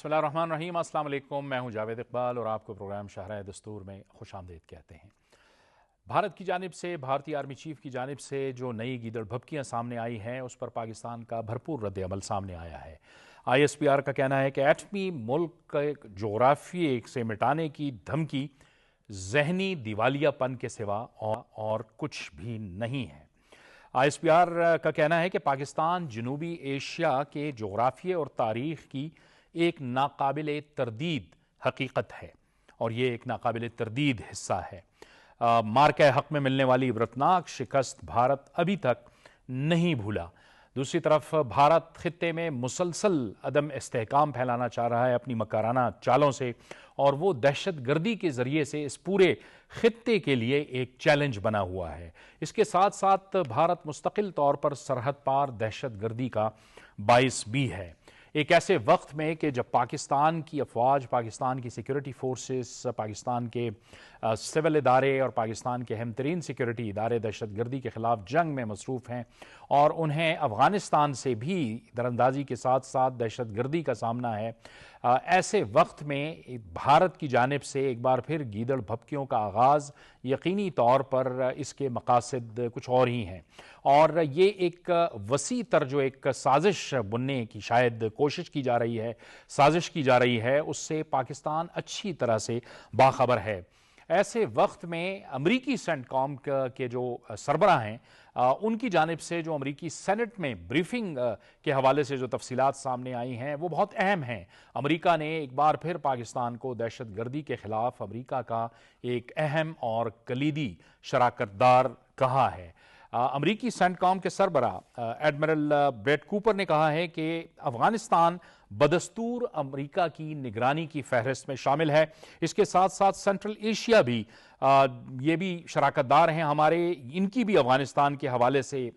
بسم اللہ الرحمن الرحیم۔ السلام علیکم، میں ہوں جاوید اقبال اور آپ کو پروگرام شاہراہ دستور میں خوش آمدید کہتے ہیں۔ بھارت کی جانب سے، بھارتی آرمی چیف کی جانب سے جو نئی گیدڑ بھبکیاں سامنے آئی ہیں اس پر پاکستان کا بھرپور رد عمل سامنے آیا ہے۔ آئی ایس پی آر کا کہنا ہے کہ ایٹمی ملک کے جغرافیے سے مٹانے کی دھمکی ذہنی دیوالیہ پن کے سوا اور کچھ بھی نہیں ہے۔ آئی ایس پی آر کا کہنا ہے کہ پاکستان جنوبی ایشیا کے جغرافیے اور تاریخ کی ایک ناقابل تردید حقیقت ہے اور یہ ایک ناقابل تردید حصہ ہے۔ مارکہ حق میں ملنے والی عبرتناک شکست بھارت ابھی تک نہیں بھولا۔ دوسری طرف بھارت خطے میں مسلسل عدم استحکام پھیلانا چاہ رہا ہے اپنی مکرانہ چالوں سے، اور وہ دہشت گردی کے ذریعے سے اس پورے خطے کے لیے ایک چیلنج بنا ہوا ہے۔ اس کے ساتھ ساتھ بھارت مستقل طور پر سرحد پار دہشت گردی کا باعث بھی ہے۔ ایک ایسے وقت میں کہ جب پاکستان کی افواج، پاکستان کی سیکیورٹی فورسز، پاکستان کے سول ادارے اور پاکستان کے اہم ترین سیکیورٹی ادارے دہشت گردی کے خلاف جنگ میں مصروف ہیں اور انہیں افغانستان سے بھی دراندازی کے ساتھ ساتھ دہشت گردی کا سامنا ہے، ایسے وقت میں بھارت کی جانب سے ایک بار پھر گیدڑ بھبکیوں کا آغاز یقینی طور پر اس کے مقاصد کچھ اور ہی ہیں، اور یہ ایک وسیع تر جو ایک سازش بننے کی شاید کوشش کی جا رہی ہے، سازش کی جا رہی ہے، اس سے پاکستان اچھی طرح سے باخبر ہے۔ ایسے وقت میں امریکی سینٹ کام کے جو سربراہ ہیں ان کی جانب سے جو امریکی سینٹ میں بریفنگ کے حوالے سے جو تفصیلات سامنے آئی ہیں وہ بہت اہم ہیں۔ امریکہ نے ایک بار پھر پاکستان کو دہشت گردی کے خلاف امریکہ کا ایک اہم اور کلیدی شراکت دار کہا ہے۔ امریکی سینٹ کام کے سربراہ ایڈمرل بریٹ کوپر نے کہا ہے کہ افغانستان بدستور امریکہ کی نگرانی کی فہرست میں شامل ہے۔ اس کے ساتھ ساتھ سینٹرل ایشیا بھی یہ بھی شراکت دار ہیں ہمارے، ان کی بھی افغانستان کے حوالے سے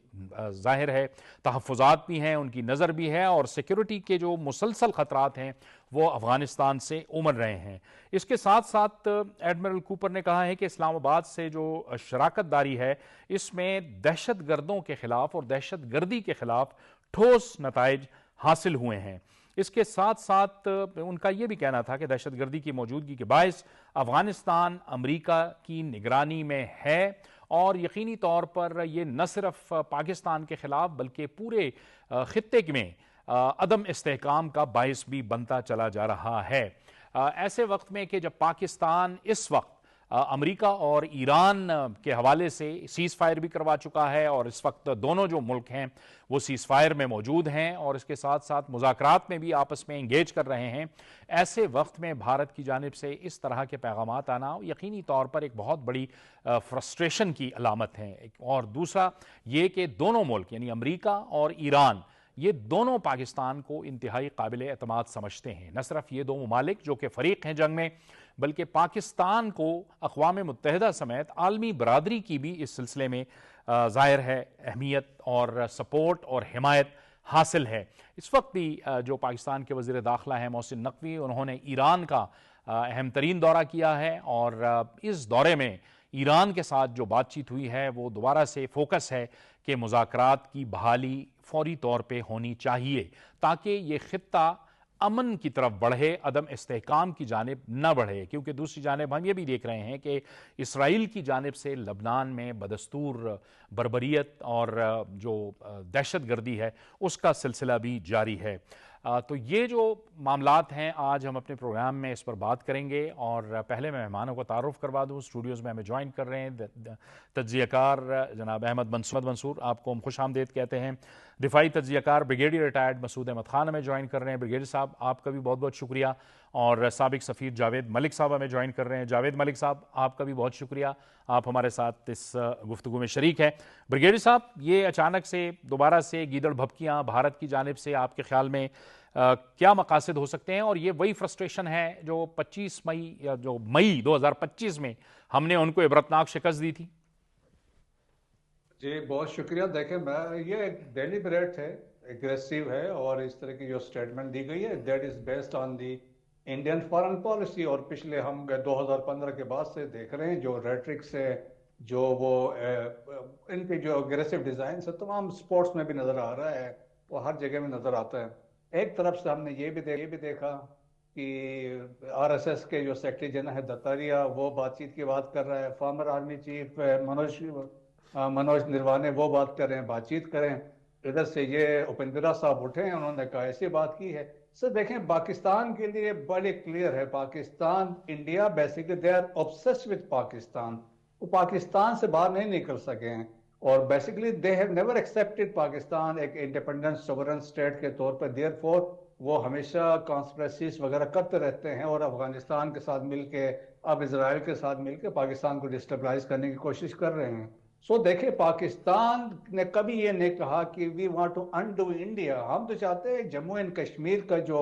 ظاہر ہے تحفظات بھی ہیں، ان کی نظر بھی ہے، اور سیکیورٹی کے جو مسلسل خطرات ہیں وہ افغانستان سے امڑ رہے ہیں۔ اس کے ساتھ ساتھ ایڈمرل کوپر نے کہا ہے کہ اسلام آباد سے جو شراکت داری ہے اس میں دہشت گردوں کے خلاف اور دہشت گردی کے خلاف ٹھوس نتائج حاصل ہوئے ہیں۔ اس کے ساتھ ساتھ ان کا یہ بھی کہنا تھا کہ دہشت گردی کی موجودگی کے باعث افغانستان امریکہ کی نگرانی میں ہے، اور یقینی طور پر یہ نہ صرف پاکستان کے خلاف بلکہ پورے خطے میں عدم استحکام کا باعث بھی بنتا چلا جا رہا ہے۔ ایسے وقت میں کہ جب پاکستان اس وقت امریکہ اور ایران کے حوالے سے سیز فائر بھی کروا چکا ہے، اور اس وقت دونوں جو ملک ہیں وہ سیز فائر میں موجود ہیں اور اس کے ساتھ ساتھ مذاکرات میں بھی آپس میں انگیج کر رہے ہیں، ایسے وقت میں بھارت کی جانب سے اس طرح کے پیغامات آنا یقینی طور پر ایک بہت بڑی فرسٹریشن کی علامت ہے۔ اور دوسرا یہ کہ دونوں ملک یعنی امریکہ اور ایران یہ دونوں پاکستان کو انتہائی قابل اعتماد سمجھتے ہیں۔ نہ صرف یہ دو ممالک جو کہ فریق ہیں جنگ میں، بلکہ پاکستان کو اقوام متحدہ سمیت عالمی برادری کی بھی اس سلسلے میں ظاہر ہے اہمیت اور سپورٹ اور حمایت حاصل ہے۔ اس وقت بھی جو پاکستان کے وزیر داخلہ ہیں محسن نقوی، انہوں نے ایران کا اہم ترین دورہ کیا ہے، اور اس دورے میں ایران کے ساتھ جو بات چیت ہوئی ہے وہ دوبارہ سے فوکس ہے کہ مذاکرات کی بحالی فوری طور پہ ہونی چاہیے تاکہ یہ خطہ امن کی طرف بڑھے، عدم استحکام کی جانب نہ بڑھے، کیونکہ دوسری جانب ہم یہ بھی دیکھ رہے ہیں کہ اسرائیل کی جانب سے لبنان میں بدستور بربریت اور جو دہشت گردی ہے اس کا سلسلہ بھی جاری ہے۔ تو یہ جو معاملات ہیں آج ہم اپنے پروگرام میں اس پر بات کریں گے، اور پہلے میں مہمانوں کو تعارف کروا دوں۔ اسٹوڈیوز میں ہمیں جوائن کر رہے ہیں تجزیہ کار جناب احمد منصور، آپ کو ہم خوش آمدید کہتے ہیں۔ دفاعی تجزیہ کار بریگیڈیئر ریٹائرڈ مسعود احمد خان ہمیں جوائن کر رہے ہیں، بریگیڈیئر صاحب آپ کا بھی بہت بہت شکریہ۔ اور سابق سفیر جاوید ملک صاحب ہمیں جوائن کر رہے ہیں، جاوید ملک صاحب آپ کا بھی بہت شکریہ، آپ ہمارے ساتھ اس گفتگو میں شریک ہیں۔ بریگیڈیئر صاحب، یہ اچانک سے دوبارہ سے گیدڑ بھبکیاں بھارت کی جانب سے آپ کے خیال میں کیا مقاصد ہو سکتے ہیں، اور یہ وہی فرسٹریشن ہے جو 25 مئی یا جو مئی 2025 میں ہم نے ان کو عبرتناک شکست دی تھی؟ جی بہت شکریہ۔ دیکھیں یہ ڈیلیبریٹ ہے، اگریسو ہے، اور اس طرح کی جو سٹیٹمنٹ دی گئی ہے that is based on the Indian foreign policy, اور پچھلے ہم 2015 کے بعد سے دیکھ رہے ہیں جو ریٹرکس ہے، جو وہ ان کے جو اگریسو ڈیزائنس ہے تمام سپورٹس میں بھی نظر آ رہا ہے، وہ ہر جگہ میں نظر آتا ہے۔ ایک طرف سے ہم نے یہ بھی دیکھا کہ RSS کے جو سیکرٹری جنرل ہے دتاریا وہ بات چیت کی بات کر رہا ہے، former army chief Manoj Naravane وہ بات کر رہے ہیں، بات چیت کریں. ادھر سے یہ اپندرا صاحب اٹھے ہیں، انہوں نے کہا ایسی بات کی ہے. سر دیکھیں پاکستان کے لیے بڑے کلیئر ہے، Pakistan India basically they are obsessed with Pakistan. وہ پاکستان سے باہر نہیں نکل سکے ہیں، اور basically they have never accepted Pakistan ایک انڈیپینڈنٹ سوورن اسٹیٹ کے طور پر. دیئر فور وہ ہمیشہ کانسپریسیز وغیرہ کرتے رہتے ہیں، اور افغانستان کے ساتھ مل کے اب اسرائیل کے ساتھ مل کے پاکستان کو ڈسٹیبلائز کرنے کی کوشش کر رہے ہیں. سو دیکھیں پاکستان نے کبھی یہ نہیں کہا کہ we want to undo India. ہم تو چاہتے ہیں جموں اینڈ کشمیر کا جو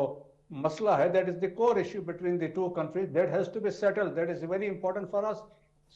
مسئلہ ہے that is the core issue between the two countries, that has to be settle, that is very important for us.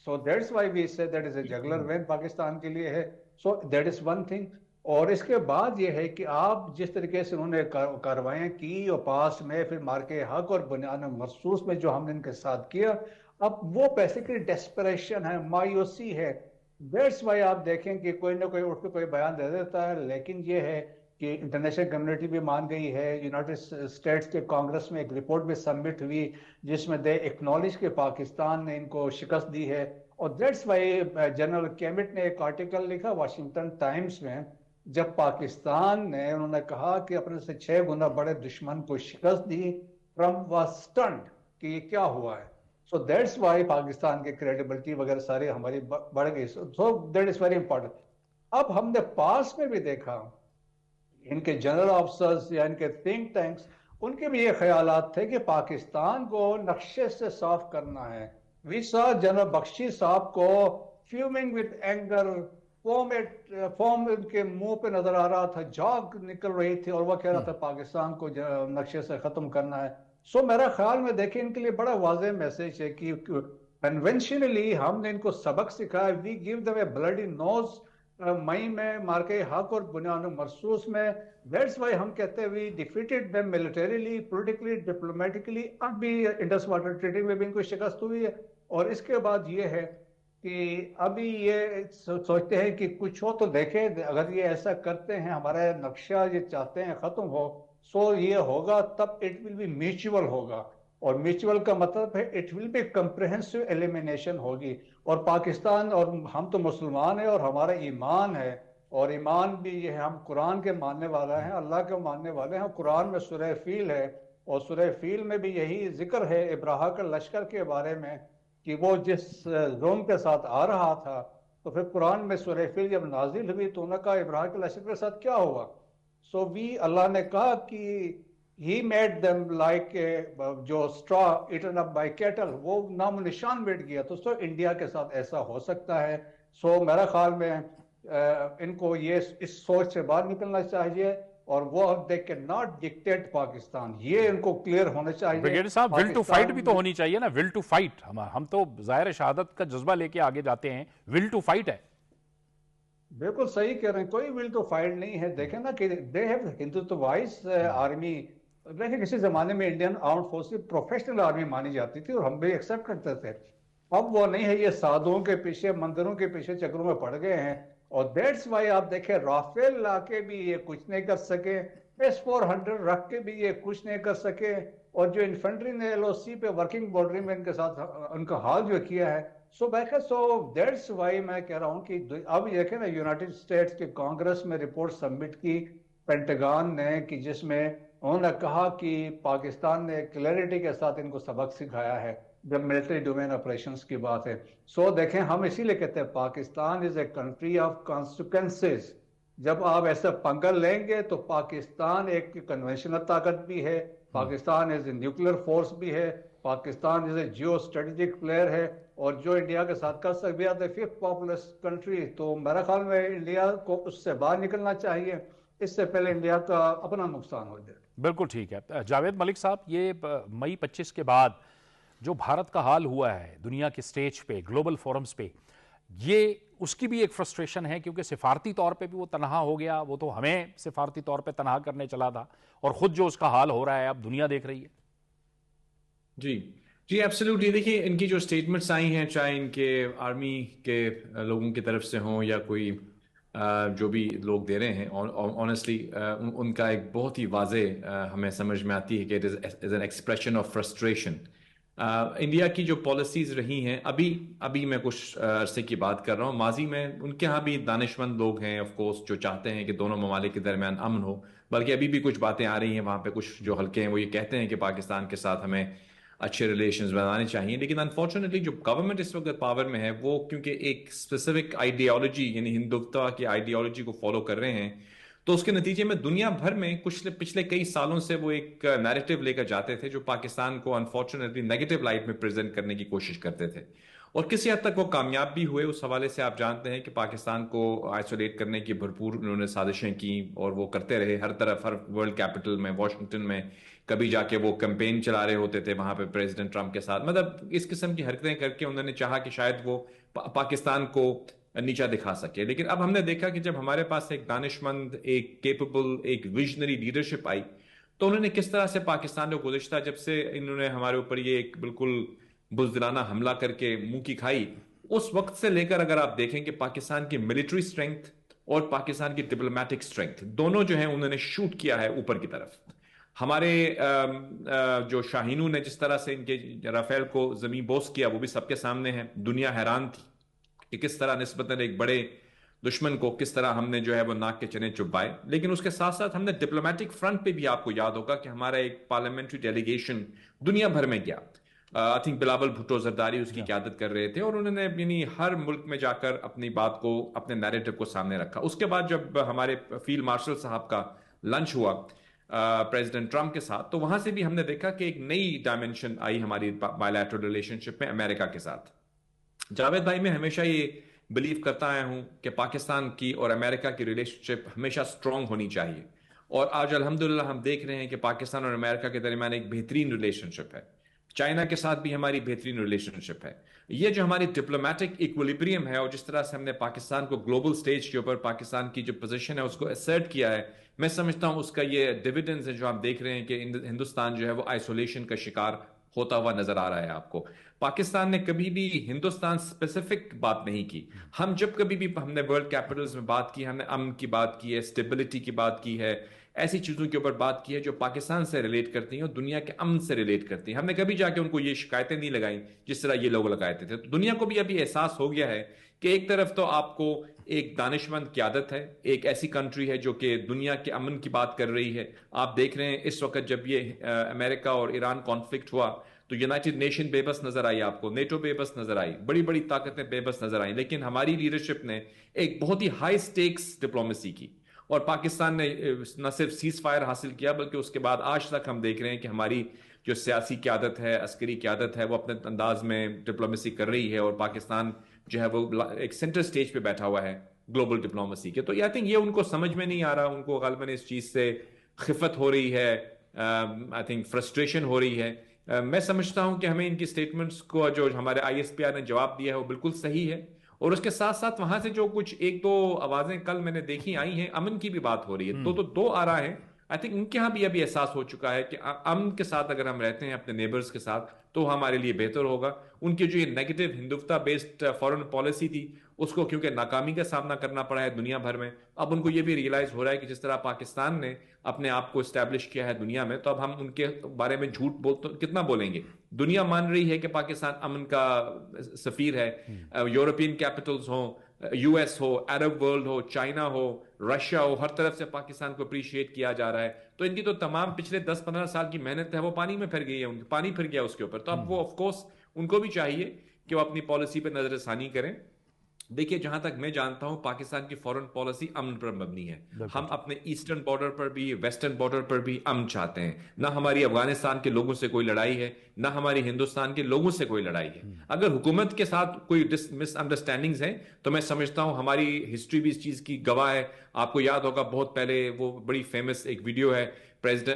So that's why we say that is a jugular vein Pakistan کے لیے ہے. So that is one thing. اور اس کے بعد یہ ہے کہ آپ جس طریقے سے انہوں نے کاروائیاں کی اور پاس میں پھر مارکے حق اور بنیاد مرصوص میں جو ہم نے ان کے ساتھ کیا، اب وہ بیسیکلی ڈیسپریشن ہے، مایوسی ہے. دیٹس وائی آپ دیکھیں کہ کوئی نہ کوئی اٹھ کے کوئی بیان دے دیتا ہے، لیکن یہ ہے کہ انٹرنیشنل کمیونٹی بھی مان گئی ہے. یونائٹڈ اسٹیٹس کے کانگریس میں ایک رپورٹ بھی سبمٹ ہوئی جس میں دے ایکنالج کہ پاکستان نے ان کو شکست دی ہے. اور دیٹس وائی جنرل کیمٹ نے ایک آرٹیکل لکھا واشنگٹن ٹائمز میں، جب پاکستان نے انہوں نے کہا کہ اپنے سے 6 گنا بڑے دشمن کو شکست دی، ٹرمپ واز اسٹنڈ کہ یہ کیا ہوا ہے. سو دیٹس وائی پاکستان کی کریڈیبلٹی وغیرہ ساری ہماری بڑھ گئی. سو دیٹ از ویری امپورٹنٹ. اب ہم نے پاس میں بھی دیکھا ان کے جنرل آفیسرز یا ان کے تھنک ٹینکس، ان کے بھی یہ خیالات تھے کہ پاکستان کو نقشے سے صاف کرنا ہے. وی سا جنرل بخشی صاحب کو فیومنگ وتھ اینگر، فوم ان کے منہ پہ نظر آ رہا تھا، جاگ نکل رہی تھی، اور وہ کہہ رہا تھا پاکستان کو نقشے سے ختم کرنا ہے. سو میرا خیال میں دیکھیں ان کے لیے بڑا واضح میسج ہے کہ کنونشنلی ہم نے ان کو سبق سکھایا. وی گیو دم اے بلڈی نوز مئی میں مارکے حق اور بنیاد مرصوص میں. دیٹس وائی ہم کہتے ہیں وی defeated them militarily, politically, diplomatically. اب بھی انڈس واٹر ٹریٹی میں بھی ان کو شکست ہوئی ہے. اور اس کے بعد یہ ہے کہ ابھی یہ سوچتے ہیں کہ کچھ ہو تو دیکھیں، اگر یہ ایسا کرتے ہیں ہمارا نقشہ یہ چاہتے ہیں ختم ہو، سو یہ ہوگا تب اٹ ول بی میچول ہوگا. اور میچول کا مطلب ہے it will be comprehensive elimination ہوگی. اور پاکستان اور ہم تو مسلمان ہیں اور ہمارا ایمان ہے، اور ایمان بھی یہ ہے ہم قرآن کے ماننے والا ہیں، اللہ کے ماننے والے ہیں. قرآن میں سورہ فیل ہے، اور سورہ فیل میں بھی یہی ذکر ہے ابراہا کا لشکر کے بارے میں کہ وہ جس زوم کے ساتھ آ رہا تھا. تو پھر قرآن میں سورہ فیل جب نازل ہوئی تو انہوں نے کہا ابراہیم کے لشکر کے ساتھ کیا ہوا. سو اللہ نے کہا کہ ہی میڈ them لائک جو اسٹرا ایٹن اپ بائی کیٹل، وہ نام و نشان مٹ گیا. تو سو انڈیا کے ساتھ ایسا ہو سکتا ہے. سو میرا خیال میں ان کو یہ اس سوچ سے باہر نکلنا چاہیے، اور وہ they can not dictate Pakistan, یہ ان کو کلیئر ہونا چاہیے. بریگیڈیئر صاحب ول ٹو فائٹ بھی تو ہونی چاہیے نا، ول ٹو فائٹ. ہم تو ظاہر شہادت کا جذبہ لے کے آگے جاتے ہیں، ول ٹو فائٹ ہے. بالکل صحیح کہہ رہے ہیں، کوئی ول ٹو فائٹ نہیں ہے. دیکھیں نا کہ دے ہیو ہندوتوائز آرمی. دیکھیں کسی زمانے میں Indian armed forces professional army مانی جاتی تھی اور ہم بھی ایکسیپٹ کرتے تھے. اب وہ نہیں ہے، یہ سادوں کے پیچھے، مندروں کے پیچھے چکروں میں پڑ گئے ہیں. اور دیٹس وائی آپ دیکھیں رافیل لا کے بھی یہ کچھ نہیں کر سکے، S-400 رکھ کے بھی یہ کچھ نہیں کر سکے، اور جو انفنٹری نے LOC پہ ورکنگ بارڈر میں ان کے ساتھ ان کا حال جو کیا ہے. سو دیٹس وائی میں کہہ رہا ہوں کہ اب دیکھیں نا یونائٹڈ اسٹیٹس کے کانگریس میں رپورٹ سبمٹ کی پینٹاگان نے، کہ جس میں انہوں نے کہا کہ پاکستان نے کلیئرٹی کے ساتھ ان کو سبق سکھایا ہے جب ملٹری ڈومین آپریشنز کی بات ہے. سو دیکھیں ہم اسی لیے کہتے ہیں پاکستان از اے کنٹری آف کانسیکوینسز. جب آپ ایسا پنگا لیں گے تو پاکستان ایک کنونشنل طاقت بھی ہے، پاکستان از اے نیوکلیر فورس بھی ہے، پاکستان از اے جیو اسٹریٹجک پلیئر ہے، اور جو انڈیا کے ساتھ کر سکتے ہیں the fifth populous کنٹری. تو میرا خیال میں انڈیا کو اس سے باہر نکلنا چاہیے، اس سے پہلے انڈیا کا اپنا نقصان ہو جائے. بالکل ٹھیک ہے. جاوید ملک صاحب، یہ مئی 25 کے بعد جو بھارت کا حال ہوا ہے دنیا کے سٹیج پہ، گلوبل فورمز پہ، یہ اس کی بھی ایک فرسٹریشن ہے، کیونکہ سفارتی طور پہ بھی وہ تنہا ہو گیا. وہ تو ہمیں سفارتی طور پہ تنہا کرنے چلا تھا، اور خود جو اس کا حال ہو رہا ہے اب دنیا دیکھ رہی ہے. جی ایبسلیوٹلی. دیکھیے ان کی جو سٹیٹمنٹس آئی ہیں، چاہے ان کے آرمی کے لوگوں کی طرف سے ہوں یا کوئی جو بھی لوگ دے رہے ہیں آنیسٹلی ان کا ایک بہت ہی واضح ہمیں سمجھ میں آتی ہے کہ it is an expression of frustration. India کی جو پالیسیز رہی ہیں ابھی میں کچھ عرصے کی بات کر رہا ہوں، ماضی میں ان کے ہاں بھی دانش مند لوگ ہیں آف کورس جو چاہتے ہیں کہ دونوں ممالک کے درمیان امن ہو، بلکہ ابھی بھی کچھ باتیں آ رہی ہیں وہاں پہ، کچھ جو حلقے ہیں وہ یہ کہتے ہیں کہ پاکستان کے ساتھ ہمیں اچھے ریلیشنز بنانے چاہیے. لیکن انفارچونیٹلی جو گورنمنٹ اس وقت پاور میں ہے وہ کیونکہ ایک اسپیسیفک آئیڈیالوجی یعنی ہندوتوا کی آئیڈیالوجی کو فالو کر رہے ہیں، تو اس کے نتیجے میں دنیا بھر میں کچھ پچھلے کئی سالوں سے وہ ایک نیریٹو لے کر جاتے تھے جو پاکستان کو انفارچونیٹلی نیگیٹو لائٹ میں پریزنٹ کرنے کی کوشش کرتے تھے، اور کسی حد تک وہ کامیاب بھی ہوئے. اس حوالے سے آپ جانتے ہیں کہ پاکستان کو آئسولیٹ کرنے کی بھرپور انہوں نے سازشیں کی اور وہ کرتے رہے ہر طرف، ہر ورلڈ کیپٹل میں، واشنگٹن میں کبھی جا کے وہ کیمپین چلا رہے ہوتے تھے وہاں پہ پریزیڈنٹ ٹرمپ کے ساتھ. مطلب اس قسم کی حرکتیں کر کے انہوں نے چاہا کہ شاید وہ پاکستان کو نیچا دکھا سکے. لیکن اب ہم نے دیکھا کہ جب ہمارے پاس ایک دانش مند، ایک کیپیبل، ایک ویژنری لیڈرشپ آئی تو انہوں نے کس طرح سے پاکستان کو گزشتہ جب سے انہوں نے ہمارے اوپر یہ ایک بالکل بزدلانہ حملہ کر کے منہ کی کھائی، اس وقت سے لے کر اگر آپ دیکھیں کہ پاکستان کی ملٹری سٹرینگتھ اور پاکستان کی ڈپلومیٹک سٹرینگتھ دونوں جو ہیں انہوں نے شوٹ کیا ہے اوپر کی طرف. ہمارے جو شاہینوں نے جس طرح سے ان کے رافیل کو زمین بوس کیا وہ بھی سب کے سامنے ہے. دنیا حیران تھی کہ کس طرح نسبتاً ایک بڑے دشمن کو کس طرح ہم نے جو ہے وہ ناک کے چنے چبائے. لیکن اس کے ساتھ ساتھ ہم نے ڈپلومیٹک فرنٹ پہ بھی آپ کو یاد ہوگا کہ ہمارا ایک پارلیمنٹری ڈیلیگیشن دنیا بھر میں گیا. آئی تھنک بلاول بھٹو زرداری اس کی قیادت کر رہے تھے اور انہوں نے یعنی ہر ملک میں جا کر اپنی بات کو، اپنے نیریٹو کو سامنے رکھا. اس کے بعد جب ہمارے فیلڈ مارشل صاحب کا لنچ ہوا پریزیڈنٹ ٹرمپ کے ساتھ تو وہاں سے بھی ہم نے دیکھا کہ ایک نئی ڈائمنشن آئی ہماری بائیلیٹرل ریلیشن شپ میں امریکہ کے ساتھ. جاوید بھائی، میں ہمیشہ یہ بلیو کرتا آیا ہوں کہ پاکستان کی اور امریکہ کی ریلیشن شپ ہمیشہ اسٹرانگ ہونی چاہیے، اور آج الحمدللہ ہم دیکھ رہے ہیں کہ پاکستان اور امریکہ کے درمیان ایک بہترین ریلیشن شپ ہے. چائنا کے ساتھ بھی ہماری بہترین ریلیشن شپ ہے. یہ جو ہماری ڈپلومیٹک ایکولیبریم ہے اور جس طرح سے ہم نے پاکستان کو گلوبل سٹیج کے اوپر پاکستان کی جو پوزیشن ہے اس کو اسرٹ کیا ہے، میں سمجھتا ہوں اس کا یہ ڈیویڈنڈز ہے جو آپ دیکھ رہے ہیں کہ ہندوستان جو ہے وہ آئسولیشن کا شکار ہوتا ہوا نظر آ رہا ہے آپ کو. پاکستان نے کبھی بھی ہندوستان اسپیسیفک بات نہیں کی. ہم جب کبھی بھی ہم نے ورلڈ کیپٹلز میں بات کی، ہم نے امن کی بات کی ہے، اسٹیبلٹی کی بات کی ہے، ایسی چیزوں کے اوپر بات کی ہے جو پاکستان سے ریلیٹ کرتی ہیں اور دنیا کے امن سے ریلیٹ کرتی ہیں. ہم نے کبھی جا کے ان کو یہ شکایتیں نہیں لگائیں جس طرح یہ لوگ لگاتے تھے. تو دنیا کو بھی ابھی احساس ہو گیا ہے کہ ایک طرف تو آپ کو ایک دانش مند قیادت ہے، ایک ایسی کنٹری ہے جو کہ دنیا کے امن کی بات کر رہی ہے. آپ دیکھ رہے ہیں اس وقت جب یہ امریکہ اور ایران کانفلکٹ ہوا تو یونائٹڈ نیشن بے بس نظر آئی، آپ کو نیٹو بے بس نظر آئی، بڑی بڑی طاقتیں بے بس نظر آئیں. لیکن ہماری لیڈرشپ نے ایک بہت ہی ہائی سٹیکس ڈپلومیسی کی اور پاکستان نے نہ صرف سیز فائر حاصل کیا بلکہ اس کے بعد آج تک ہم دیکھ رہے ہیں کہ ہماری جو سیاسی قیادت ہے، عسکری قیادت ہے، وہ اپنے انداز میں ڈپلومیسی کر رہی ہے اور پاکستان جو ہے وہ ایک سینٹر سٹیج پہ بیٹھا ہوا ہے گلوبل ڈپلومیسی کے. تو آئی تھنک یہ ان کو سمجھ میں نہیں آ رہا، ان کو غالباً اس چیز سے خفت ہو رہی ہے، آئی تھنک فرسٹریشن ہو رہی ہے. میں سمجھتا ہوں کہ ہمیں ان کی سٹیٹمنٹس کو جو ہمارے آئی ایس پی آر نے جواب دیا ہے وہ بالکل صحیح ہے، اور اس کے ساتھ ساتھ وہاں سے جو کچھ ایک دو آوازیں کل میں نے دیکھی آئی ہیں، امن کی بھی بات ہو رہی ہے. تو دو آ رہا ہے. آئی تھنک ان کے ہاں بھی ابھی احساس ہو چکا ہے کہ امن کے ساتھ اگر ہم رہتے ہیں اپنے نیبرز کے ساتھ تو ہمارے لیے بہتر ہوگا. ان کی جو یہ negative Hindutva based foreign policy تھی اس کو کیونکہ ناکامی کا سامنا کرنا پڑا ہے دنیا بھر میں، اب ان کو یہ بھی ریئلائز ہو رہا ہے کہ جس طرح پاکستان نے اپنے آپ کو اسٹیبلش کیا ہے دنیا میں، تو اب ہم ان کے بارے میں جھوٹ کتنا بولیں گے. دنیا مان رہی ہے کہ پاکستان امن کا سفیر ہے. یورپین کیپٹلز ہوں، یو ایس ہو، عرب ورلڈ ہو، چائنا ہو، رشیا ہو، ہر طرف سے پاکستان کو اپریشیٹ کیا جا رہا ہے. تو ان کی تو تمام پچھلے 10-15 سال کی محنت ہے وہ پانی میں پھر گئی ہے، پانی پھر گیا اس کے اوپر. تو اب وہ آف کورس ان کو بھی چاہیے کہ وہ اپنی پالیسی پہ نظر ثانی کریں. دیکھیے جہاں تک میں جانتا ہوں پاکستان کی فورن پالیسی امن پر مبنی ہے. ہم اپنے ایسٹرن بارڈر پر بھی، ویسٹرن بارڈر پر بھی امن چاہتے ہیں. نہ ہماری افغانستان کے لوگوں سے کوئی لڑائی ہے، نہ ہماری ہندوستان کے لوگوں سے کوئی لڑائی ہے. اگر حکومت کے ساتھ کوئی مس انڈرسٹینڈنگز ہیں تو میں سمجھتا ہوں ہماری ہسٹری بھی اس چیز کی گواہ ہے. آپ کو یاد ہوگا بہت پہلے وہ بڑی فیمس ایک ویڈیو ہے،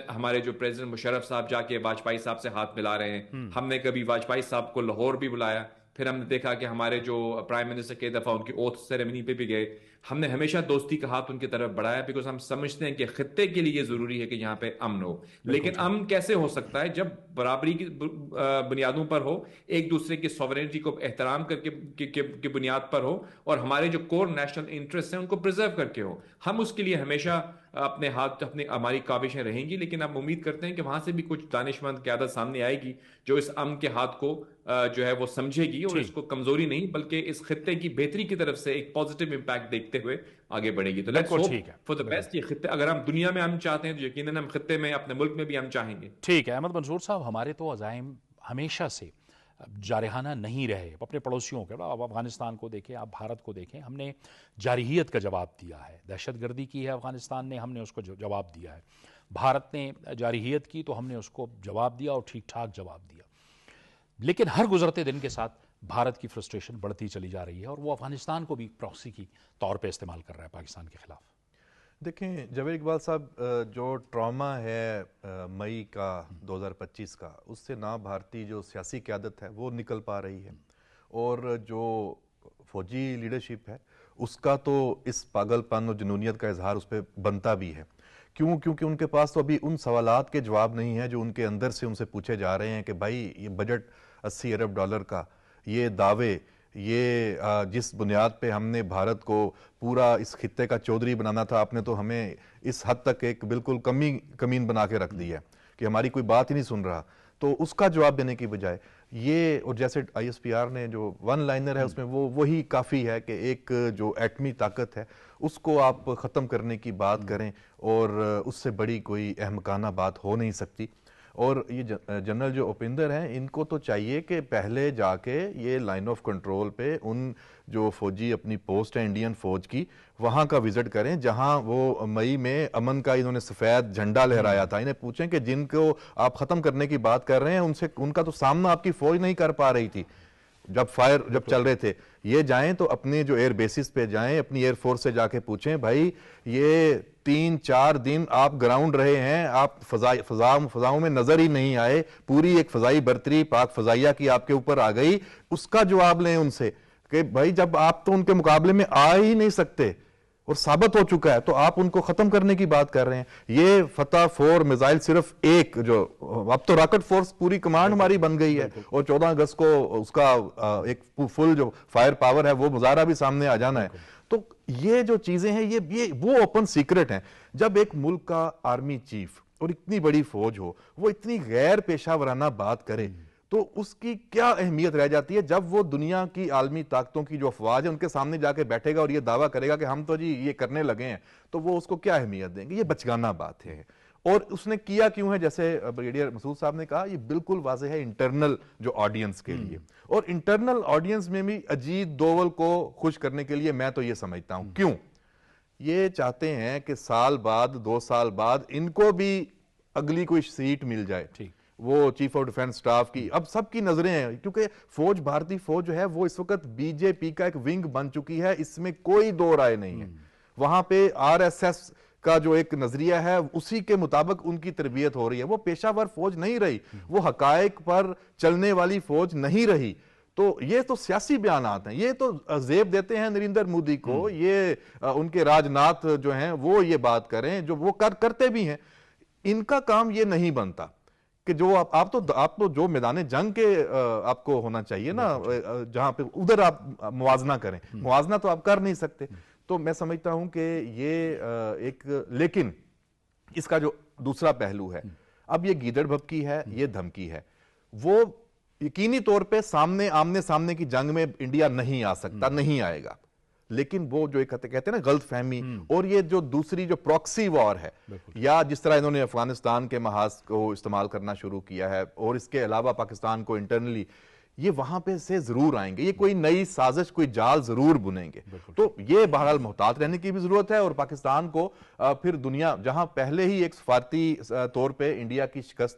ہمارے جو پریزیڈنٹ مشرف صاحب جا کے واجپئی صاحب سے ہاتھ ملا رہے ہیں. ہم نے کبھی واجپئی صاحب کو لاہور بھی بلایا، پھر ہم نے دیکھا کہ ہمارے جو پرائم منسٹر کئی دفعہ ان کی اوتھ سیریمنی پہ بھی گئے. ہم نے ہمیشہ دوستی کا ہاتھ ان کی طرف بڑھایا بیکاز ہم سمجھتے ہیں کہ خطے کے لیے یہ ضروری ہے کہ یہاں پہ امن ہو. لیکن امن کیسے ہو سکتا ہے جب برابری کی بنیادوں پر ہو, ایک دوسرے کی سوورینٹی کو احترام کر کے بنیاد پر ہو, اور ہمارے جو کور نیشنل انٹرسٹ ہیں ان کو پرزرو کر کے ہو. ہم اس کے لیے ہمیشہ اپنے ہاتھ ہماری کاوشیں رہیں گی, لیکن ہم امید کرتے ہیں کہ وہاں سے بھی کچھ دانشمند قیادت سامنے آئے گی جو اس امن کے ہاتھ کو جو ہے وہ سمجھے گی اور اس کو کمزوری نہیں بلکہ اس خطے کی بہتری کی طرف سے ایک پازیٹیو امپیکٹ دیکھتے ہوئے آگے بڑھے گی. تو let's hope for the best. یہ خطے اگر ہم دنیا میں امن چاہتے ہیں تو یقیناً ہم خطے میں اپنے ملک میں بھی ہم چاہیں گے. ٹھیک ہے احمد منصور صاحب, ہمارے تو عزائم ہمیشہ سے جارحانہ نہیں رہے. اپنے پڑوسیوں کے, آپ افغانستان کو دیکھیں, آپ بھارت کو دیکھیں, ہم نے جارحیت کا جواب دیا ہے. دہشت گردی کی ہے افغانستان نے, ہم نے اس کو جواب دیا ہے. بھارت نے جارحیت کی تو ہم نے اس کو جواب دیا اور ٹھیک ٹھاک جواب دیا. لیکن ہر گزرتے دن کے ساتھ بھارت کی فرسٹریشن بڑھتی چلی جا رہی ہے اور وہ افغانستان کو بھی پراکسی کی طور پہ استعمال کر رہا ہے پاکستان کے خلاف. دیکھیں جاوید اقبال صاحب, جو ٹراما ہے مئی کا 2025 کا, اس سے نہ بھارتی جو سیاسی قیادت ہے وہ نکل پا رہی ہے, اور جو فوجی لیڈرشپ ہے اس کا تو اس پاگل پن اور جنونیت کا اظہار اس پہ بنتا بھی ہے. کیونکہ ان کے پاس تو ابھی ان سوالات کے جواب نہیں ہیں جو ان کے اندر سے ان سے پوچھے جا رہے ہیں کہ بھائی یہ بجٹ $80 ارب کا, یہ دعوے, یہ جس بنیاد پہ ہم نے بھارت کو پورا اس خطے کا چودھری بنانا تھا, آپ نے تو ہمیں اس حد تک ایک بالکل کمین بنا کے رکھ دی ہے کہ ہماری کوئی بات ہی نہیں سن رہا. تو اس کا جواب دینے کی بجائے یہ, اور جیسے ISPR نے جو ون لائنر ہے اس میں وہی کافی ہے کہ ایک جو ایٹمی طاقت ہے اس کو آپ ختم کرنے کی بات کریں, اور اس سے بڑی کوئی احمقانہ بات ہو نہیں سکتی. اور یہ جنرل جو اپیندر ہیں ان کو تو چاہیے کہ پہلے جا کے یہ لائن آف کنٹرول پہ ان جو فوجی اپنی پوسٹ ہے انڈین فوج کی وہاں کا وزٹ کریں جہاں وہ مئی میں امن کا انہوں نے سفید جھنڈا لہرایا تھا. انہیں پوچھیں کہ جن کو آپ ختم کرنے کی بات کر رہے ہیں ان کا تو سامنا آپ کی فوج نہیں کر پا رہی تھی جب چل رہے تھے. یہ جائیں تو اپنے جو ایئر بیسز پہ جائیں, اپنی ایئر فورس سے جا کے پوچھیں بھائی یہ 3-4 دن آپ گراؤنڈ رہے ہیں, آپ فضاؤں میں نظر ہی نہیں آئے, پوری ایک فضائی برتری پاک فضائیہ کی آپ کے اوپر آ گئی. اس کا جواب لیں ان سے کہ بھائی جب آپ تو ان کے مقابلے میں آ ہی نہیں سکتے اور ثابت ہو چکا ہے تو آپ ان کو ختم کرنے کی بات کر رہے ہیں. یہ فتح 4 میزائل صرف ایک, جو اب تو راکٹ فورس پوری کمانڈ ہماری بن گئی ہے, اور 14 اگست کو اس کا ایک فل جو فائر پاور ہے وہ مظاہرہ بھی سامنے آ جانا ہے. تو یہ جو چیزیں ہیں یہ وہ اوپن سیکرٹ ہیں. جب ایک ملک کا آرمی چیف اور اتنی بڑی فوج ہو وہ اتنی غیر پیشہ ورانہ بات کرے تو اس کی کیا اہمیت رہ جاتی ہے جب وہ دنیا کی عالمی طاقتوں کی جو افواج ہے ان کے سامنے جا کے بیٹھے گا اور یہ دعویٰ کرے گا کہ ہم تو جی یہ کرنے لگے ہیں, تو وہ اس کو کیا اہمیت دیں گے؟ یہ بچگانہ بات ہے. اور اس نے کیا کیوں ہے, جیسے بریگیڈیئر مسعود صاحب نے کہا, یہ بالکل واضح ہے انٹرنل جو آڈینس کے لیے, اور انٹرنل آڈینس میں بھی اجیت دوول کو خوش کرنے کے لیے میں تو یہ سمجھتا ہوں. کیوں؟ یہ چاہتے ہیں کہ سال بعد 2 سال بعد ان کو بھی اگلی کوئی سیٹ مل جائے, وہ چیف آف ڈیفنس سٹاف کی. اب سب کی نظریں ہیں کیونکہ فوج, بھارتی فوج جو ہے وہ اس وقت BJP کا ایک ونگ بن چکی ہے, اس میں کوئی دو رائے نہیں ہے. وہاں پہ RSS کا جو ایک نظریہ ہے اسی کے مطابق ان کی تربیت ہو رہی ہے. وہ پیشہ ور فوج نہیں رہی, وہ حقائق پر چلنے والی فوج نہیں رہی. تو یہ تو سیاسی بیانات ہیں, یہ تو زیب دیتے ہیں نریندر مودی کو, یہ ان کے راجناتھ جو ہیں وہ یہ بات کریں جو وہ کرتے بھی ہیں. ان کا کام یہ نہیں بنتا کہ جو آپ تو جو میدان جنگ کے آپ کو ہونا چاہیے نا, جہاں پہ ادھر آپ موازنہ کریں, موازنہ تو آپ کر نہیں سکتے. تو میں سمجھتا ہوں کہ یہ ایک, لیکن اس کا جو دوسرا پہلو ہے, اب یہ گیدڑ بھبکی ہے, یہ دھمکی ہے, وہ یقینی طور پہ آمنے سامنے کی جنگ میں انڈیا نہیں آ سکتا, نہیں آئے گا. لیکن وہ جو کہتے ہیں نا غلط فہمی, اور یہ جو دوسری جو پراکسی وار ہے, یا جس طرح انہوں نے افغانستان کے محاذ کو استعمال کرنا شروع کیا ہے, اور اس کے علاوہ پاکستان کو انٹرنلی, یہ وہاں پہ سے ضرور آئیں گے, یہ کوئی نئی سازش, کوئی جال ضرور بنیں گے. تو یہ بہرحال محتاط رہنے کی بھی ضرورت ہے, اور پاکستان کو پھر دنیا جہاں پہلے ہی ایک سفارتی طور پہ انڈیا کی شکست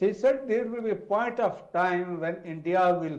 she said there will be a point of time when India will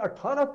18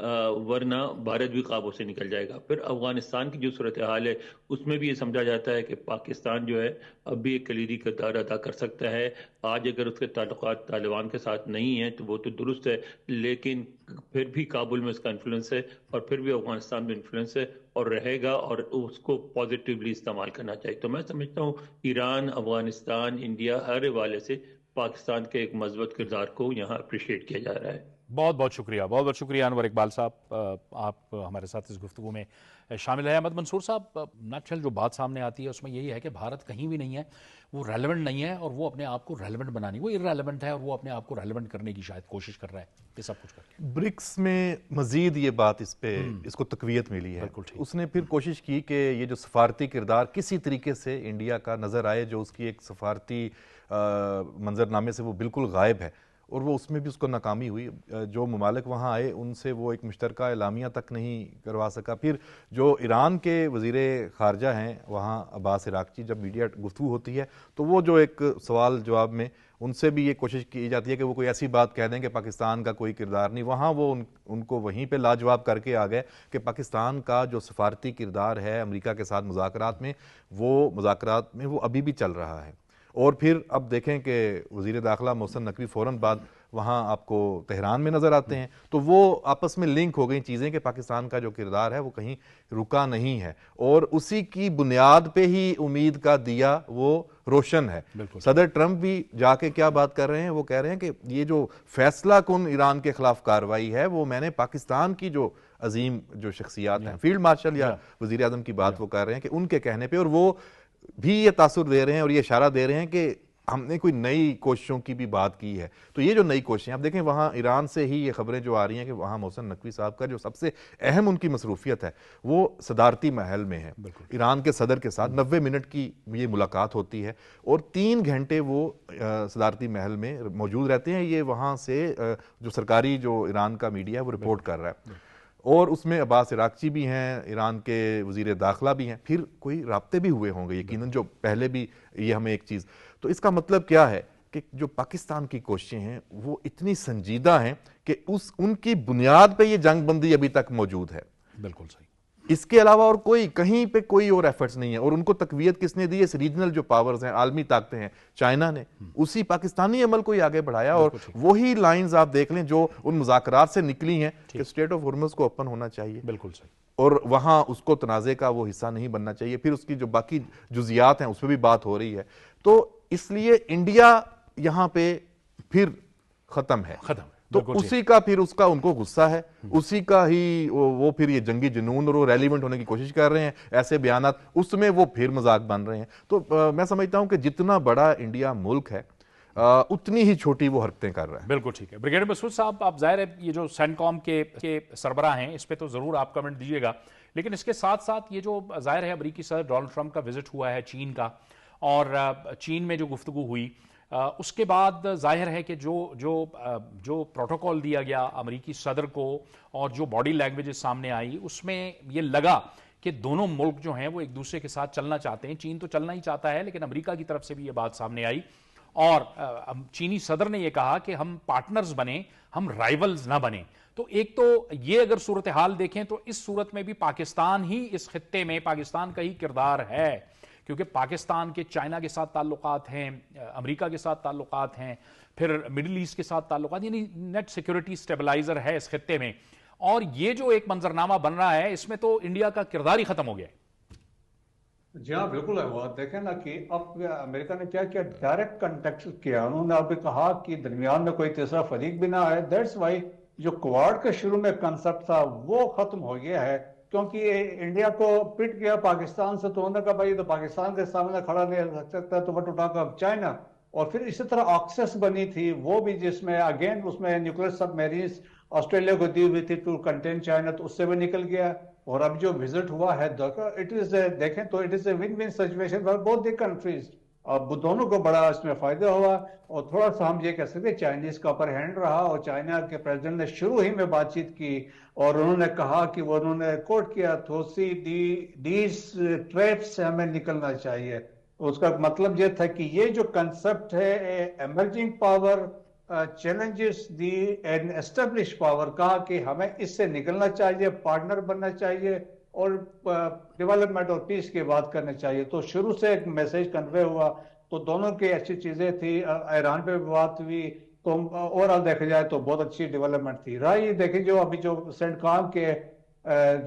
ورنہ بھارت بھی قابو سے نکل جائے گا. پھر افغانستان کی جو صورتحال ہے اس میں بھی یہ سمجھا جاتا ہے کہ پاکستان جو ہے اب بھی ایک کلیدی کردار ادا کر سکتا ہے. آج اگر اس کے تعلقات طالبان کے ساتھ نہیں ہیں تو وہ تو درست ہے، لیکن پھر بھی کابل میں اس کا انفلوئنس ہے اور پھر بھی افغانستان میں انفلوئنس ہے اور رہے گا، اور اس کو پازیٹیولی استعمال کرنا چاہیے. تو میں سمجھتا ہوں ایران، افغانستان، انڈیا ہر حوالے سے پاکستان کے ایک مثبت کردار کو یہاں اپریشیٹ کیا جا رہا ہے. بہت بہت شکریہ، بہت بہت شکریہ انور اقبال صاحب، آپ ہمارے ساتھ اس گفتگو میں شامل ہیں. احمد منصور صاحب، نٹشل جو بات سامنے آتی ہے اس میں یہی ہے کہ بھارت کہیں بھی نہیں ہے، وہ ریلیونٹ نہیں ہے، اور وہ اپنے آپ کو ریلیونٹ بنانی، وہ ارریلیونٹ ہے اور وہ اپنے آپ کو ریلیونٹ کرنے کی شاید کوشش کر رہا ہے یہ سب کچھ کر کے. برکس میں مزید یہ بات اس کو تقویت ملی ہے. اس نے پھر کوشش کی کہ یہ جو سفارتی کردار کسی طریقے سے انڈیا کا نظر آئے، جو اس کی ایک سفارتی منظرنامے سے وہ بالکل غائب ہے، اور وہ اس میں بھی اس کو ناکامی ہوئی. جو ممالک وہاں آئے ان سے وہ ایک مشترکہ اعلامیہ تک نہیں کروا سکا. پھر جو ایران کے وزیر خارجہ ہیں وہاں عباس عراقچی، جب میڈیا گفتگو ہوتی ہے تو وہ جو ایک سوال جواب میں ان سے بھی یہ کوشش کی جاتی ہے کہ وہ کوئی ایسی بات کہہ دیں کہ پاکستان کا کوئی کردار نہیں. وہاں وہ ان کو وہیں پہ لاجواب کر کے آ گئے کہ پاکستان کا جو سفارتی کردار ہے امریکہ کے ساتھ مذاکرات میں وہ ابھی بھی چل رہا ہے. اور پھر اب دیکھیں کہ وزیر داخلہ محسن نقوی فوراً بعد وہاں آپ کو تہران میں نظر آتے ہیں، تو وہ آپس میں لنک ہو گئی چیزیں کہ پاکستان کا جو کردار ہے وہ کہیں رکا نہیں ہے، اور اسی کی بنیاد پہ ہی امید کا دیا وہ روشن ہے. صدر ٹرمپ بھی جا کے کیا بات کر رہے ہیں، وہ کہہ رہے ہیں کہ یہ جو فیصلہ کن ایران کے خلاف کارروائی ہے وہ میں نے پاکستان کی جو عظیم جو شخصیات ہیں، فیلڈ مارشل یا وزیر اعظم کی بات وہ کر رہے ہیں کہ ان کے کہنے پہ، اور وہ بھی یہ تاثر دے رہے ہیں اور یہ اشارہ دے رہے ہیں کہ ہم نے کوئی نئی کوششوں کی بھی بات کی ہے. تو یہ جو نئی کوششیں آپ دیکھیں، وہاں ایران سے ہی یہ خبریں جو آ رہی ہیں کہ وہاں محسن نقوی صاحب کا جو سب سے اہم ان کی مصروفیت ہے وہ صدارتی محل میں ہے. ایران کے صدر کے ساتھ 90 منٹ کی یہ ملاقات ہوتی ہے اور 3 گھنٹے وہ صدارتی محل میں موجود رہتے ہیں. یہ وہاں سے جو سرکاری جو ایران کا میڈیا ہے وہ رپورٹ کر رہا ہے، اور اس میں عباس عراقچی بھی ہیں، ایران کے وزیر داخلہ بھی ہیں. پھر کوئی رابطے بھی ہوئے ہوں گے یقیناً، جو پہلے بھی یہ ہمیں ایک چیز. تو اس کا مطلب کیا ہے کہ جو پاکستان کی کوششیں ہیں وہ اتنی سنجیدہ ہیں کہ ان کی بنیاد پہ یہ جنگ بندی ابھی تک موجود ہے. بالکل صحیح. اس کے علاوہ اور کہیں پہ کوئی اور ایفرٹس نہیں ہے. اور ان کو تقویت کس نے دی؟ اس ریجنل جو پاورز ہیں، عالمی طاقتیں ہیں، چائنا نے اسی پاکستانی عمل کو ہی آگے بڑھایا. اور وہی لائنز آپ دیکھ لیں جو ان مذاکرات سے نکلی ہیں کہ اسٹریٹ آف ہرمز کو اوپن ہونا چاہیے. بالکل صحیح. اور وہاں اس کو تنازع کا وہ حصہ نہیں بننا چاہیے. پھر اس کی جو باقی جزیات ہیں اس پہ بھی بات ہو رہی ہے. تو اس لیے انڈیا یہاں پہ پھر ختم ہے. تو اسی کا پھر اس کا ان کو غصہ ہے، اسی کا ہی وہ پھر یہ جنگی جنون اور وہ ریلیونٹ ہونے کی کوشش کر رہے ہیں. ایسے بیانات اس میں وہ پھر مذاق بن رہے ہیں. تو میں سمجھتا ہوں کہ جتنا بڑا انڈیا ملک ہے اتنی ہی چھوٹی وہ حرکتیں کر رہا ہے. بالکل ٹھیک ہے. بریگیڈیئر مسعود صاحب، آپ ظاہر ہے یہ جو سینٹ کام کے سربراہ ہیں اس پہ تو ضرور آپ کمنٹ دیجیے گا، لیکن اس کے ساتھ ساتھ یہ جو ظاہر ہے امریکی صدر ڈونلڈ ٹرمپ کا وزٹ ہوا ہے چین کا، اور چین میں جو گفتگو ہوئی اس کے بعد ظاہر ہے کہ جو پروٹوکول دیا گیا امریکی صدر کو اور جو باڈی لینگویجز سامنے آئی، اس میں یہ لگا کہ دونوں ملک جو ہیں وہ ایک دوسرے کے ساتھ چلنا چاہتے ہیں. چین تو چلنا ہی چاہتا ہے، لیکن امریکہ کی طرف سے بھی یہ بات سامنے آئی اور چینی صدر نے یہ کہا کہ ہم پارٹنرز بنیں، ہم رائیولز نہ بنیں. تو ایک تو یہ اگر صورتحال دیکھیں تو اس صورت میں بھی پاکستان ہی اس خطے میں پاکستان کا ہی کردار ہے، کیونکہ پاکستان کے چائنا کے ساتھ تعلقات ہیں، امریکہ کے ساتھ تعلقات ہیں، پھر مڈل ایسٹ کے ساتھ تعلقات، یعنی نیٹ سیکیورٹی سٹیبلائزر ہے اس خطے میں. اور یہ جو ایک منظرنامہ بن رہا ہے اس میں تو انڈیا کا کردار ہی ختم ہو گیا ہے. جی ہاں بالکل ہے. وہ دیکھیں نا کہ اب امریکہ نے کیا ڈائریکٹ کنٹیکٹ کیا. انہوں نے اب کہا کہ درمیان میں کوئی تیسرا فریق بھی نہ آئے. دیٹس وائی جو کوارڈ کے شروع میں کنسپٹ تھا وہ ختم ہو گیا ہے، کیونکہ انڈیا کو پٹ گیا پاکستان سے. تو انہوں نے کہا بھائی تو پاکستان کے سامنے کھڑا نہیں رکھ سکتا تو what to talk of China. اور پھر اسی طرح آکسس بنی تھی وہ بھی، جس میں اگین اس میں نیوکلیر سب میرینز آسٹریلیا کو دی ہوئی تھی ٹو کنٹین چائنا، تو اس سے بھی نکل گیا. اور اب جو وزٹ ہوا ہے دیکھیں تو it is a one one situation for both the countries. اب دونوں کو بڑا اس میں فائدہ ہوا. اور تھوڑا سا ہم یہ کہہ سکتے چائنیز کا اپر ہینڈ رہا، اور چائنا کے پریزیڈنٹ نے شروع ہی میں بات چیت کی اور انہوں نے کہا کہ انہوں نے کوٹ کیا تو سی دیز ٹریٹ سے ہمیں نکلنا چاہیے. اس کا مطلب یہ تھا کہ یہ جو کنسپٹ ہے emerging power challenges an established power, کہا کہ ہمیں اس سے نکلنا چاہیے, پارٹنر بننا چاہیے اور ڈیولپمنٹ اور پیس کی بات کرنی چاہیے. تو شروع سے ایک میسج کنوے ہوا, تو دونوں کی اچھی چیزیں تھی. ایران پہ بھی بات ہوئی, تو اوور آل دیکھا جائے تو بہت اچھی ڈیولپمنٹ تھی. رائے دیکھیں جو ابھی جو سینٹ کام کے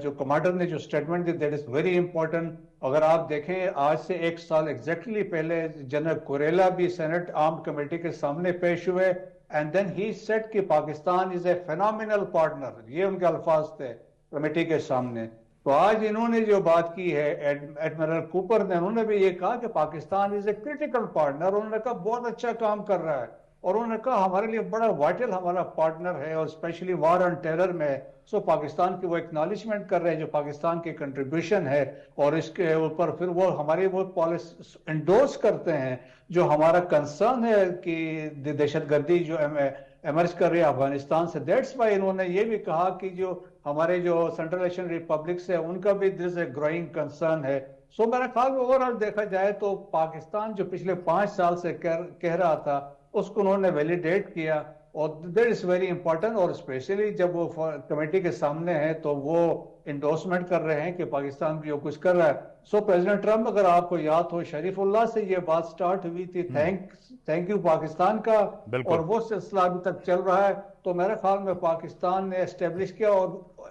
جو کمانڈر نے جو statement the, that is very important. اگر آپ دیکھیں آج سے 1 سال ایگزیکٹلی پہلے جنرل کوریلا بھی سینٹ آرمڈ کمیٹی کے سامنے پیش ہوئے, اینڈ دین ہی سیٹ کہ پاکستان از اے فینامینل پارٹنر, یہ ان کے الفاظ تھے کمیٹی کے سامنے. تو آج انہوں نے جو بات کی ہے ایڈمرل کوپر نے, انہوں نے بھی یہ کہا کہ پاکستان از اے کریٹیکل پارٹنر. انہوں نے کہا بہت اچھا کام کر رہا ہے, اور انہوں نے کہا ہمارے لیے بڑا وائٹل ہمارا پارٹنر ہے, اور اسپیشلی وار آن ٹیرر میں. سو پاکستان کی وہ ایکنالجمنٹ کر رہے ہیں جو پاکستان کی کنٹریبیوشن ہے, اور اس کے اوپر پھر وہ ہماری وہ پالیسی انڈورس کرتے ہیں جو ہمارا کنسرن ہے کہ دہشت گردی جو ایمرج کر رہی ہے افغانستان سے. دیٹس وائی انہوں نے یہ بھی کہا کہ جو ہمارے جو سینٹرل ایشین ریپبلکس ہے ان کا بھی دس اے گروئنگ کنسرن ہے. سو میرا خیال میں اوور آل دیکھا جائے تو پاکستان جو پچھلے 5 سال سے کہہ رہا تھا اس کو انہوں نے ویلیڈیٹ کیا, اور دیٹ از ویری امپورٹنٹ. اور اسپیشلی جب وہ کمیٹی کے سامنے ہے تو وہ انڈورسمنٹ کر رہے ہیں کہ پاکستان جو کچھ کر رہا ہے. سو پریزیڈنٹ ٹرمپ, اگر آپ کو یاد ہو, شریف اللہ سے یہ بات سٹارٹ ہوئی تھی, تھینک یو پاکستان کا, اور وہ سلسلہ ابھی تک چل رہا ہے. تو میرے خیال میں پاکستان نے اسٹیبلش کیا, اور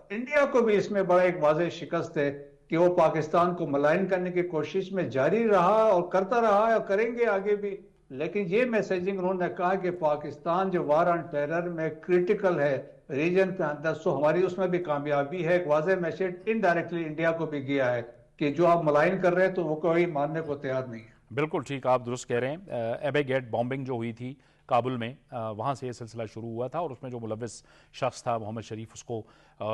انڈیا کو بھی اس میں بڑا ایک واضح شکست ہے کہ وہ پاکستان کو ملائن کرنے کی کوشش میں جاری رہا اور کرتا رہا ہے, اور کریں گے آگے بھی. لیکن یہ میسیجنگ انہوں نے کہا کہ پاکستان جو وار آن ٹیرر میں کریٹیکل ہے ریجن کے اندر, سو ہماری اس میں بھی کامیابی ہے. ایک واضح میسیج انڈائریکٹلی انڈیا کو بھی گیا ہے کہ جو آپ ملائن کر رہے ہیں تو وہ کوئی ماننے کو تیار نہیں ہے. بالکل ٹھیک, آپ درست کہہ رہے ہیں. ایبے گیٹ بامبنگ جو ہوئی تھی کابل میں, وہاں سے یہ سلسلہ شروع ہوا تھا, اور اس میں جو ملوث شخص تھا محمد شریف, اس کو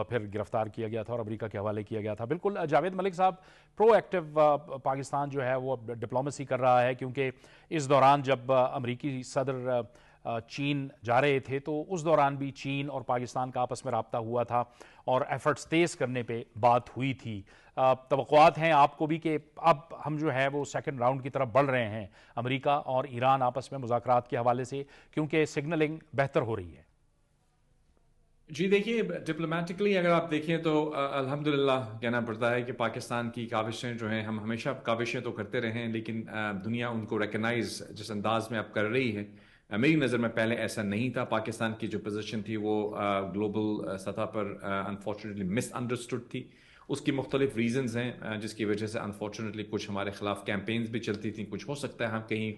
پھر گرفتار کیا گیا تھا اور امریکہ کے حوالے کیا گیا تھا. بالکل جاوید ملک صاحب, پرو ایکٹیو پاکستان جو ہے وہ ڈپلومیسی کر رہا ہے, کیونکہ اس دوران جب امریکی صدر چین جا رہے تھے تو اس دوران بھی چین اور پاکستان کا آپس میں رابطہ ہوا تھا اور ایفرٹس تیز کرنے پہ بات ہوئی تھی. توقعات ہیں آپ کو بھی کہ اب ہم جو ہے وہ سیکنڈ راؤنڈ کی طرف بڑھ رہے ہیں, امریکہ اور ایران آپس میں مذاکرات کے حوالے سے, کیونکہ سگنلنگ بہتر ہو رہی ہے. جی دیکھیے, ڈپلومیٹکلی اگر آپ دیکھیں تو الحمدللہ کہنا پڑتا ہے کہ پاکستان کی کاوشیں جو ہیں, ہم ہمیشہ کاوشیں تو کرتے رہے ہیں, لیکن دنیا ان کو ریکگنائز جس انداز میں اب کر رہی ہے, میری نظر میں پہلے ایسا نہیں تھا. پاکستان کی جو پوزیشن تھی وہ گلوبل سطح پر انفارچونیٹلی مس انڈرسٹوڈ تھی. اس کی مختلف ریزنز ہیں جس کی وجہ سے انفارچونیٹلی کچھ ہمارے خلاف کیمپینز بھی چلتی تھیں. کچھ ہو سکتا ہے ہم کہیں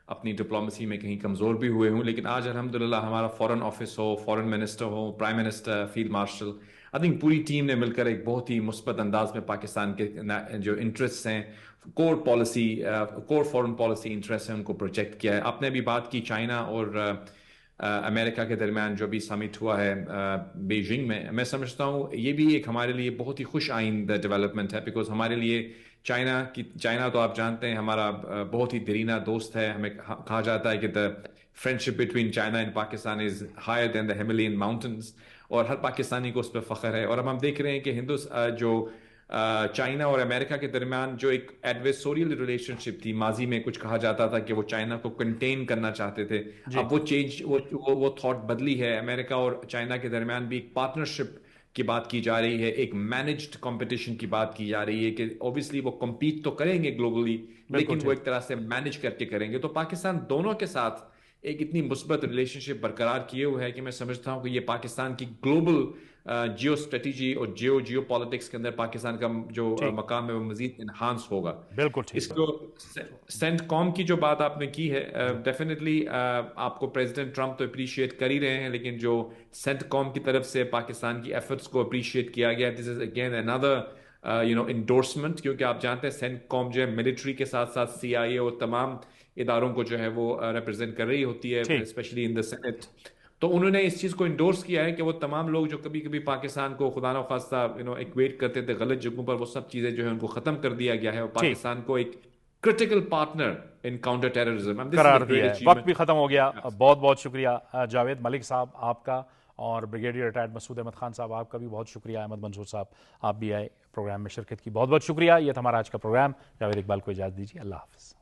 اپنی ڈپلومیسی میں کہیں کمزور بھی ہوئے ہوں, لیکن آج الحمدللہ ہمارا foreign office who, foreign minister who, prime minister, field marshal, I think پوری ٹیم نے مل کر ایک بہت ہی مثبت انداز میں پاکستان کے جو انٹرسٹ ہیں, کور پالیسی, کور فورن پالیسی انٹرسٹ ہیں, ان کو پروجیکٹ کیا ہے. آپ نے بھی بات کی چائنا اور امریکہ کے درمیان جو بھی سمٹ ہوا ہے بیجنگ میں سمجھتا ہوں یہ بھی ایک ہمارے لیے بہت ہی خوش آئند ڈیولپمنٹ ہے, بیکاز ہمارے لیے چائنا تو آپ جانتے ہیں ہمارا بہت ہی دیرینہ دوست ہے. ہمیں کہا جاتا ہے کہ the friendship between China and Pakistan is higher than the Himalayan mountains, اور ہر پاکستانی کو اس پہ فخر ہے. اور اب ہم دیکھ رہے ہیں کہ جو چائنا اور امریکہ کے درمیان جو ایک ایڈویسوریل ریلیشن شپ تھی, ماضی میں کچھ کہا جاتا تھا کہ وہ چائنا کو کنٹین کرنا چاہتے تھے, اب وہ چینج وہ تھاٹ بدلی ہے. امریکہ اور چائنا کے درمیان بھی ایک پارٹنرشپ کی بات کی جا رہی ہے, ایک مینجڈ کمپٹیشن کی بات کی جا رہی ہے کہ اوبیسلی وہ کمپیٹ تو کریں گے گلوبلی, لیکن وہ ایک طرح سے مینج کر کے کریں گے. تو پاکستان دونوں کے ساتھ ایک اتنی مثبت ریلیشن شپ برقرار کیے ہوئے ہے کہ میں سمجھتا ہوں کہ یہ پاکستان کی گلوبل جیو اسٹریٹجی اور جیو پالیٹکس کے اندر پاکستان کا جو مقام ہے وہ مزید انہانس ہوگا. بالکل اس کو سینٹ کام کی جو بات آپ نے کی ہے, ڈیفینیٹلی آپ کو پریزیڈنٹ ٹرمپ تو اپریشیٹ کر ہی رہے ہیں, لیکن جو سینٹ کام کی طرف سے پاکستان کی ایفرٹس کو اپریشیٹ کیا گیا, دس از اگین انادر انڈورسمنٹ, کیونکہ آپ جانتے ہیں سینٹ کام جو ہے ملٹری کے ساتھ ساتھ CIA اور تمام اداروں کو جو ہے وہ ریپرزینٹ کر رہی ہوتی ہے, اسپیشلی ان دا سینٹ. تو انہوں نے اس چیز کو انڈورس کیا ہے کہ وہ تمام لوگ جو کبھی کبھی پاکستان کو خدا نخواستہ ایکویٹ کرتے تھے غلط جگہوں پر, وہ سب چیزیں جو ہے ان کو ختم کر دیا گیا ہے, اور پاکستان کو ایک critical partner in counter terrorism قرار دیا ہے. وقت بھی ختم ہو گیا. بہت بہت شکریہ جاوید ملک صاحب آپ کا, اور بریگیڈیئر ریٹائرڈ مسعود احمد خان صاحب آپ کا بھی بہت شکریہ. احمد منصور صاحب آپ بھی آئے پروگرام میں شرکت کی, بہت بہت شکریہ. یہ تھا ہمارا آج کا پروگرام. جاوید اقبال کو اجازت دیجیے, اللہ حافظ.